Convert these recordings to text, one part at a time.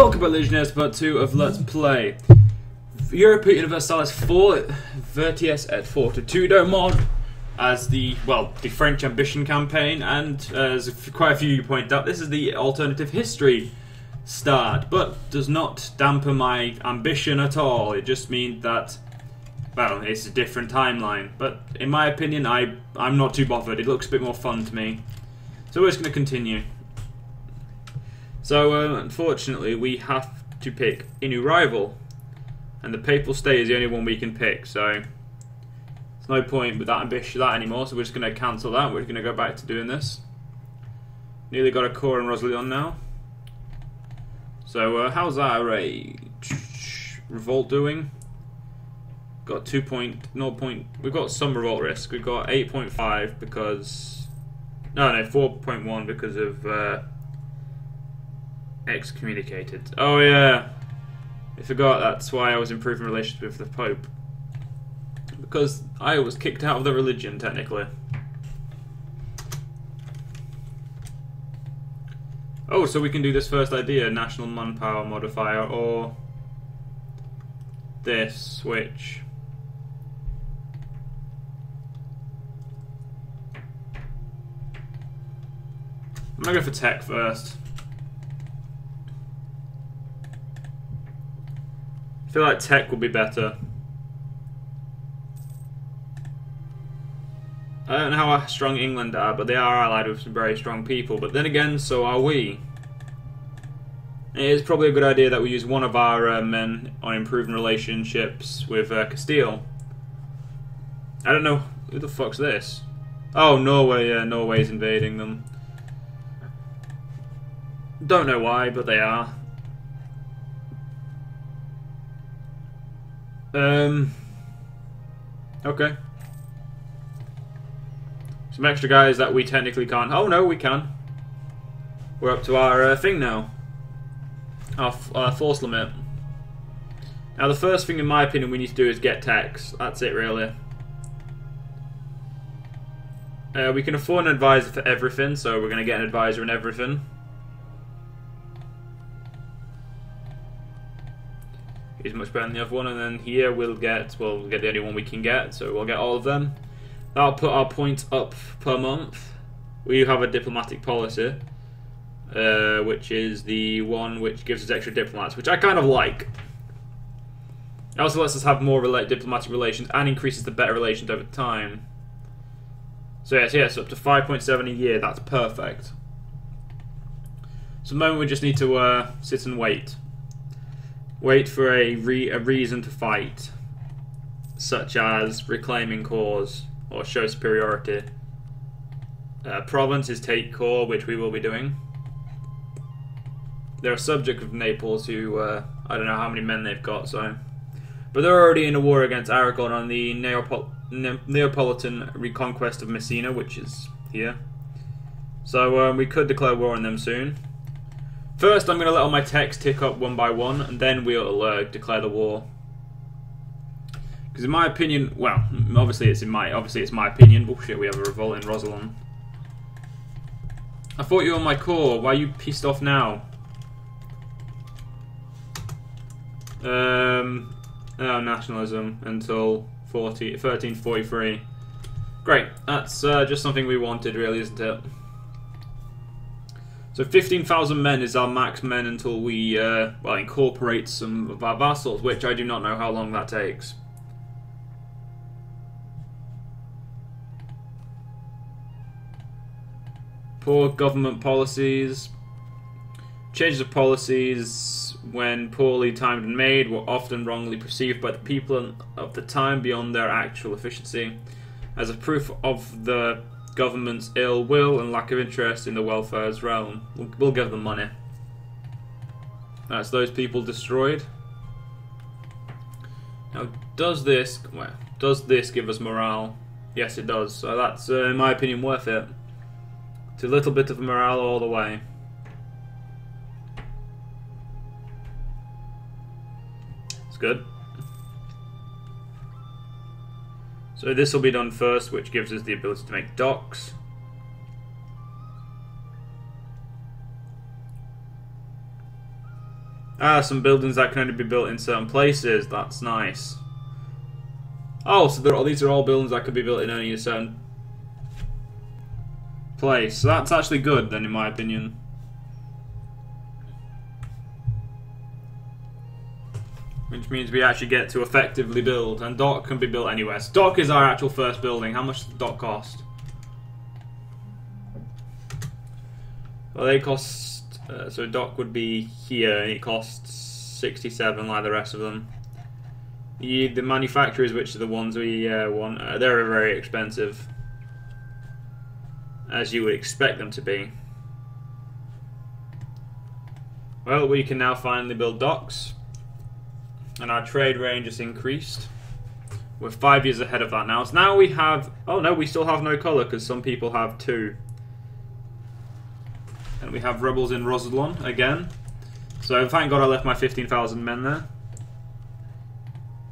welcome Legionnaires part 2 of Let's Play Europa Universalis 4 Veritas et Fortitudo mod as the French ambition campaign, and as quite a few of you pointed out, this is the alternative history start, but does not dampen my ambition at all. It just means that, well, it's a different timeline, but in my opinion I'm not too bothered. It looks a bit more fun to me. So we're just going to continue. So, unfortunately, we have to pick a new rival, and the Papal State is the only one we can pick, so there's no point with that ambition anymore, so we're just going to cancel that. We're going to go back to doing this. Nearly got a core in Rosalion now. So, how's our revolt doing? Got 2.0. We've got some revolt risk. We've got 8.5 because... No, 4.1 because of... excommunicated. Oh yeah, I forgot that's why I was improving relations with the Pope, because I was kicked out of the religion technically. Oh, so we can do this first idea, national manpower modifier, or this, which I'm gonna go for tech first. I feel like tech would be better. I don't know how strong England are, but they are allied with some very strong people. But then again, so are we. It is probably a good idea that we use one of our men on improving relationships with Castile. I don't know, who the fuck's this? Oh, Norway, yeah, Norway's invading them. Don't know why, but they are. Okay. Some extra guys that we technically can't... Oh no, we can. We're up to our thing now. Our force limit. Now the first thing in my opinion we need to do is get techs. That's it really. We can afford an advisor for everything, so we're going to get an advisor in everything. He's much better than the other one, and then here we'll get the only one we can get, so we'll get all of them. That'll put our points up per month. We have a diplomatic policy, which is the one which gives us extra diplomats, which I kind of like. It also lets us have more diplomatic relations and increases the better relations over time. So yes, up to 5.7 a year, that's perfect. So at the moment we just need to sit and wait. Wait for a reason to fight, such as reclaiming cores or show superiority. Province is take core, which we will be doing. They're a subject of Naples who, I don't know how many men they've got, so... But they're already in a war against Aragon on the Neapolitan reconquest of Messina, which is here. So we could declare war on them soon. First, I'm going to let all my techs tick up one by one, and then we'll declare the war. Because in my opinion, well, obviously it's my opinion. Bullshit, we have a revolt in Rosalion. I thought you were on my core. Why are you pissed off now? Oh, nationalism until 1343. Great. That's just something we wanted, really, isn't it? So 15,000 men is our max men until we incorporate some of our vassals, which I do not know how long that takes. Poor government policies. Changes of policies, when poorly timed and made, were often wrongly perceived by the people of the time beyond their actual efficiency. As a proof of the government's ill will and lack of interest in the welfare's realm, we'll give them money. That's those people destroyed. Now, does this give us morale? Yes, it does. So that's, in my opinion, worth it. It's a little bit of morale all the way. It's good. So this will be done first, which gives us the ability to make docks. Ah, some buildings that can only be built in certain places. That's nice. Oh, so these are all buildings that could be built in only a certain place. So that's actually good, then, in my opinion. Which means we actually get to effectively build, and dock can be built anywhere. So dock is our actual first building. How much does the dock cost? Well, they cost. So dock would be here, and it costs 67 like the rest of them. The manufacturers, which are the ones we want, they're very expensive, as you would expect them to be. Well, we can now finally build docks, and our trade range has increased. We're 5 years ahead of that now. So now we have... Oh no, we still have no colour, because some people have 2. And we have rebels in Rosalon again. So thank God I left my 15,000 men there.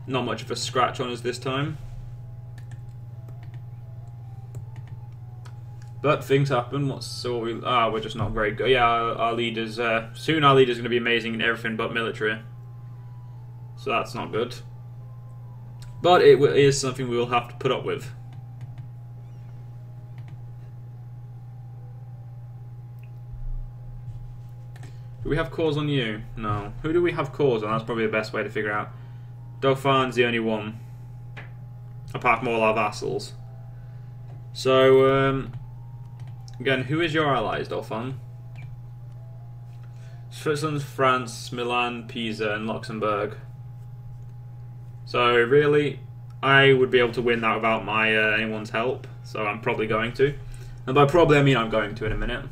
Not much of a scratch on us this time. But things happen. We're just not very good. Yeah, our leaders... soon our leader's going to be amazing in everything but military. So that's not good. But it is something we will have to put up with. Do we have cores on you? No. Who do we have cores on? That's probably the best way to figure out. Dauphin's the only one. Apart from all our vassals. So, again, who is your allies, Dauphin? Switzerland, France, Milan, Pisa, and Luxembourg. So, really, I would be able to win that without my anyone's help. So, I'm probably going to. And by probably, I mean I'm going to in a minute.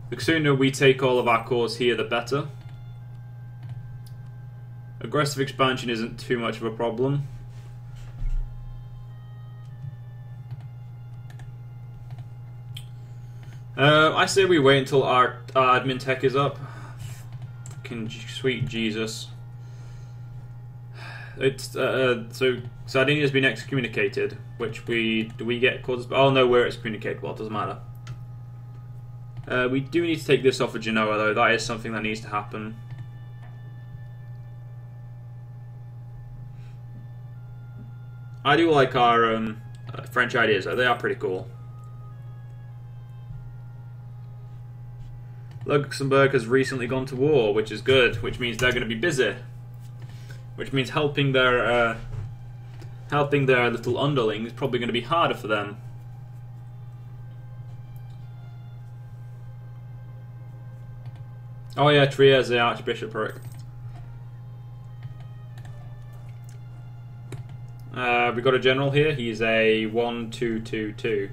The sooner we take all of our cores here, the better. Aggressive expansion isn't too much of a problem. I say we wait until our admin tech is up. Fucking sweet Jesus. It's so Sardinia's been excommunicated, which do we get cores? Oh no, we're excommunicated. Well, it doesn't matter. We do need to take this off of Genoa, though. That is something that needs to happen. I do like our French ideas, though. They are pretty cool. Luxembourg has recently gone to war, which is good, which means they're going to be busy. Which means helping their little underling is probably going to be harder for them. Oh yeah, Trier, the Archbishopric. We got a general here. He's a 1-2-2-2,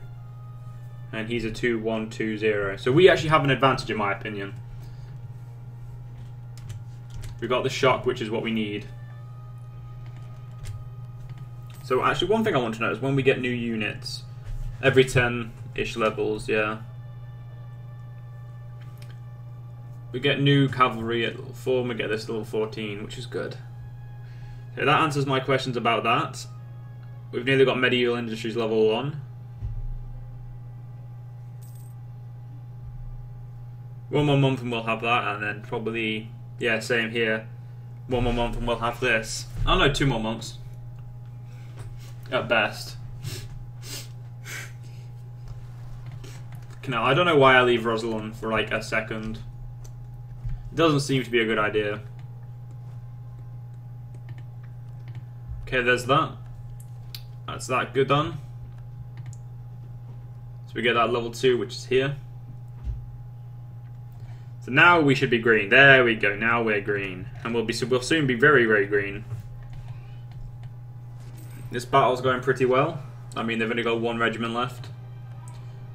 and he's a 2-1-2-0. So we actually have an advantage, in my opinion. We got the shock, which is what we need. So actually, one thing I want to know is when we get new units, every 10-ish levels, yeah. We get new cavalry at level 4, and we get this at level 14, which is good. Okay, that answers my questions about that. We've nearly got medieval industries level 1. One more month and we'll have that, and then probably, yeah, same here. One more month and we'll have this. Oh no, 2 more months. At best. I don't know why I leave Rosalon for like a second. It doesn't seem to be a good idea. Okay, there's that. That's that good done. So we get that level 2, which is here. So now we should be green. There we go. Now we're green, and we'll soon be very, very green. This battle's going pretty well. I mean, they've only got 1 regiment left,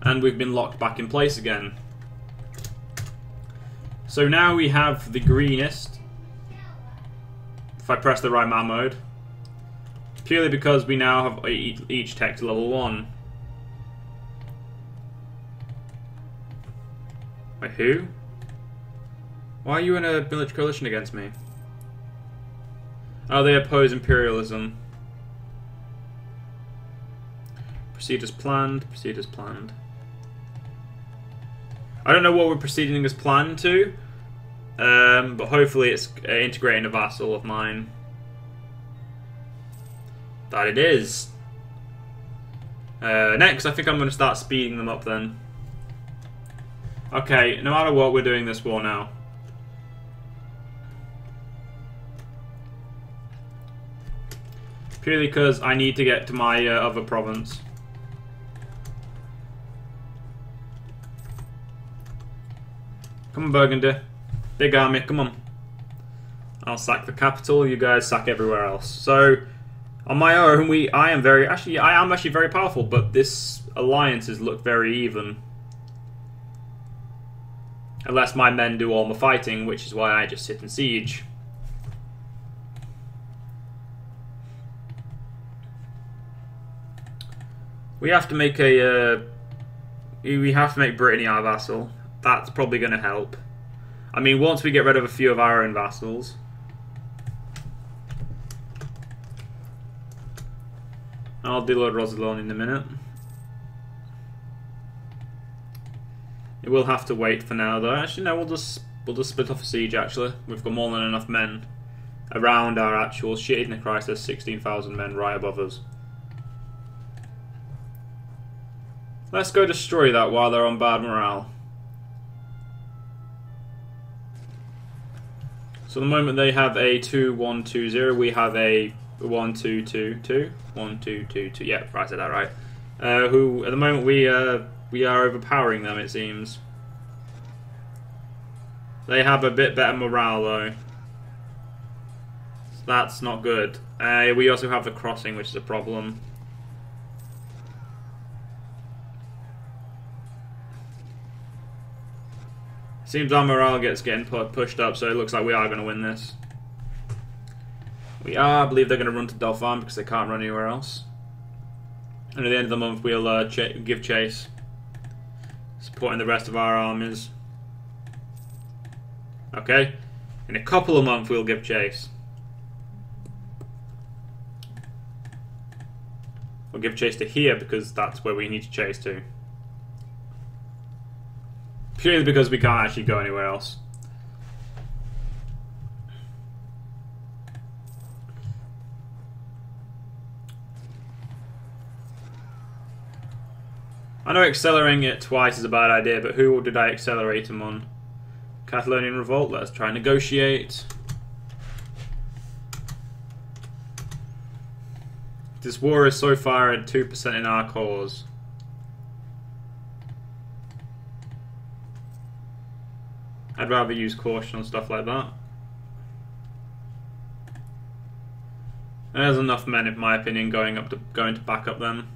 and we've been locked back in place again. So now we have the greenest, if I press the right map mode, purely because we now have each tech to level 1. Wait, who? Why are you in a military coalition against me? Oh, they oppose imperialism. Proceed as planned, proceed as planned. I don't know what we're proceeding as planned to. but hopefully it's integrating a vassal of mine. That it is. Next, I think I'm going to start speeding them up then. Okay, no matter what, we're doing this war now. Purely because I need to get to my other province. Come on, Burgundy. Big army, come on. I'll sack the capital, you guys sack everywhere else. So, on my own, I am actually very powerful, but this alliances look very even. Unless my men do all the fighting, which is why I just sit and siege. We have to make Brittany our vassal. That's probably going to help. I mean, once we get rid of a few of our own vassals. I'll deload Rosalon in a minute. It will have to wait for now, though. Actually, no, we'll just split off a siege. Actually, we've got more than enough men around our actual shit in the crisis. 16,000 men right above us. Let's go destroy that while they're on bad morale. So the moment they have a 2-1-2-0, we have a 1-2-2-2. 1-2-2-2. Yeah, I said that right. Who at the moment we are overpowering them, it seems. They have a bit better morale though. So that's not good. We also have the crossing, which is a problem. Seems our morale getting pushed up, so it looks like we are going to win this. We are. I believe they're going to run to Delphin because they can't run anywhere else. And at the end of the month, we'll give chase, supporting the rest of our armies. Okay, in a couple of months, we'll give chase. We'll give chase to here because that's where we need to chase to. Purely because we can't actually go anywhere else. I know accelerating it twice is a bad idea, but who did I accelerate him on? Catalonian Revolt, let's try and negotiate. This war is so far at 2% in our cause. I'd rather use caution on stuff like that. There's enough men, in my opinion, going to back up them.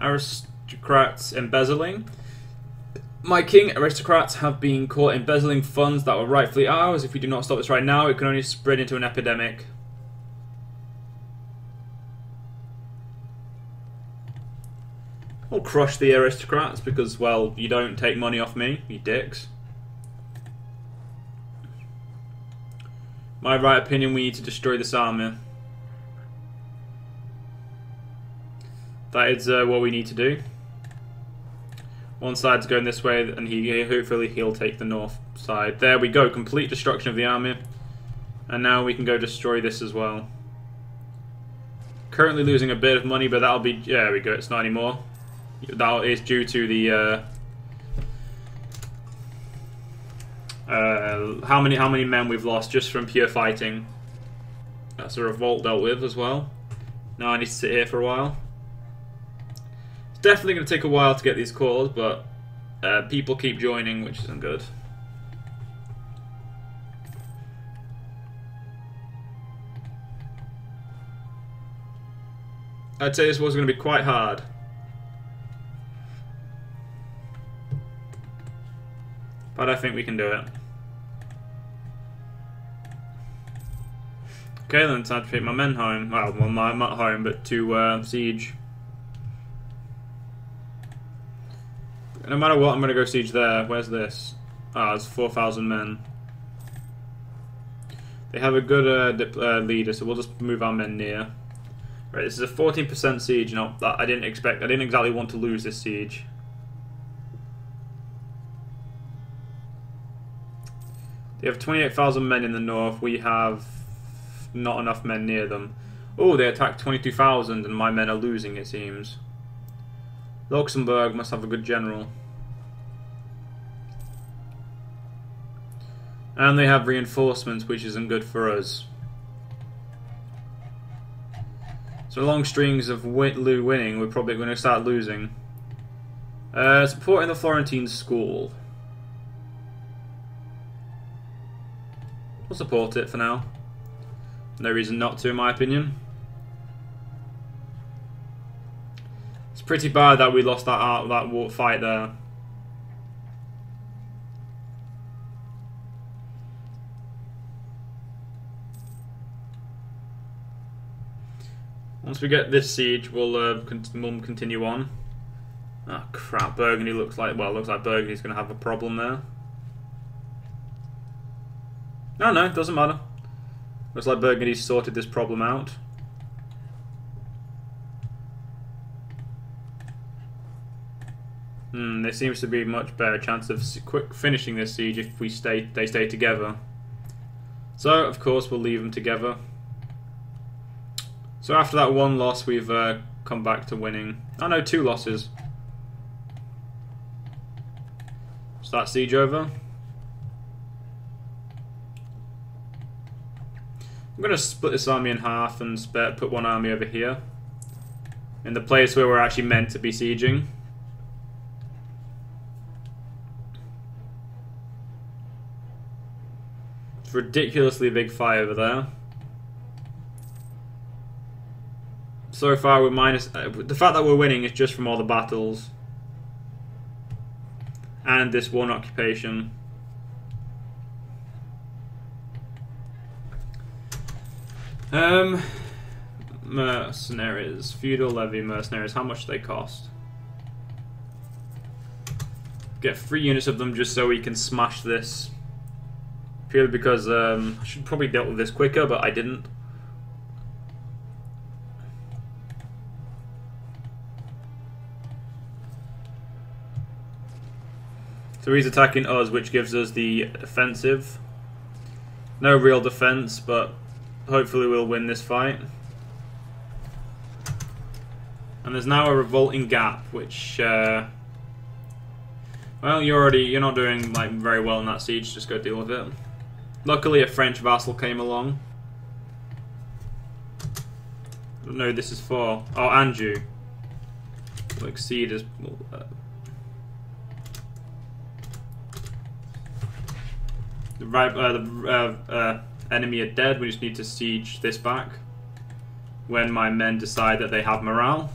Aristocrats embezzling. My king, aristocrats have been caught embezzling funds that were rightfully ours. If we do not stop this right now, it can only spread into an epidemic. We'll crush the aristocrats because, well, you don't take money off me, you dicks. My right opinion, we need to destroy this army. That is what we need to do. One side's going this way, and hopefully he'll take the north side. There we go, complete destruction of the army. And now we can go destroy this as well. Currently losing a bit of money, but that'll be... Yeah, there we go, it's not anymore. That is due to the how many men we've lost just from pure fighting. That's a revolt dealt with as well. Now I need to sit here for a while. It's definitely going to take a while to get these calls, but people keep joining, which isn't good. I'd say this was going to be quite hard. But I think we can do it. Okay, then it's time to take my men home. Well, not home, but to siege. No matter what, I'm going to go siege there. Where's this? Ah, it's 4,000 men. They have a good leader, so we'll just move our men near. Right, this is a 14% siege. No, that I didn't expect. I didn't exactly want to lose this siege. They have 28,000 men in the north. We have not enough men near them. Oh, they attacked 22,000 and my men are losing, it seems. Luxembourg must have a good general. And they have reinforcements, which isn't good for us. So long strings of winning, we're probably going to start losing. Supporting the Florentine school. We'll support it for now. No reason not to, in my opinion. It's pretty bad that we lost that war fight there. Once we get this siege, we'll continue on. Oh crap! Burgundy looks like Burgundy's going to have a problem there. No, it doesn't matter. Looks like Burgundy's sorted this problem out. There seems to be a much better chance of quick finishing this siege if they stay together. So, of course, we'll leave them together. So after that one loss, we've come back to winning. Oh no, 2 losses. Is that siege over? I'm going to split this army in half and put one army over here. In the place where we're actually meant to be sieging. It's a ridiculously big fight over there. So far we're minus... the fact that we're winning is just from all the battles. And this one occupation. Mercenaries. Feudal levy mercenaries. How much do they cost? Get 3 units of them just so we can smash this. Purely because I should probably dealt with this quicker, but I didn't. So he's attacking us, which gives us the offensive. No real defense, but hopefully we'll win this fight. And there's now a revolting gap, which well, you're not doing like very well in that siege. Just go deal with it. Luckily, a French vassal came along. I don't know who this is for. Oh, Anjou. Will exceed his. The enemy are dead. We just need to siege this back when my men decide that they have morale.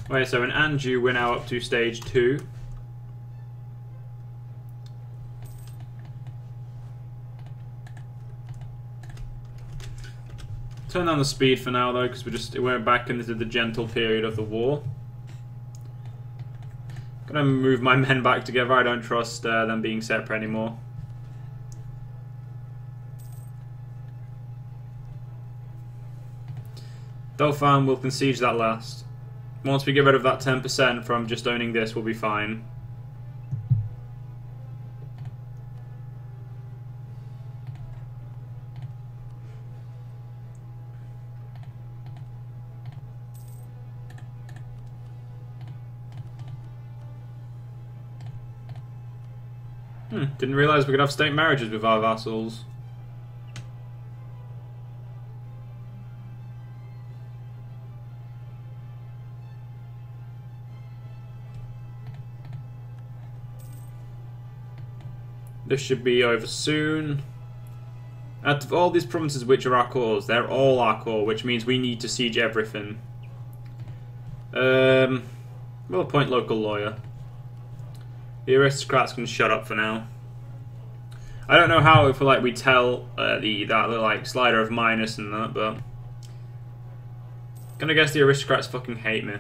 Wait, so in Anjou we're now up to stage 2. Turn down the speed for now though, because we're back into the gentle period of the war. Gonna move my men back together. I don't trust them being separate anymore. Dauphin will concede that last. Once we get rid of that 10% from just owning this, we'll be fine. Didn't realise we could have state marriages with our vassals. This should be over soon. Out of all these provinces which are our cores, they're all our core, which means we need to siege everything. We'll appoint local lawyer. The aristocrats can shut up for now. I don't know how if we tell that little slider of minus and that, but gonna guess the aristocrats fucking hate me.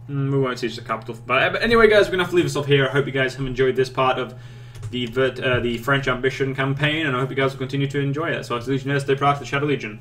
We won't siege the capital. But anyway, guys, we're gonna have to leave this off here. I hope you guys have enjoyed this part of the French Ambition campaign, and I hope you guys will continue to enjoy it. So, Legionnaires, stay proud of the Shadow Legion.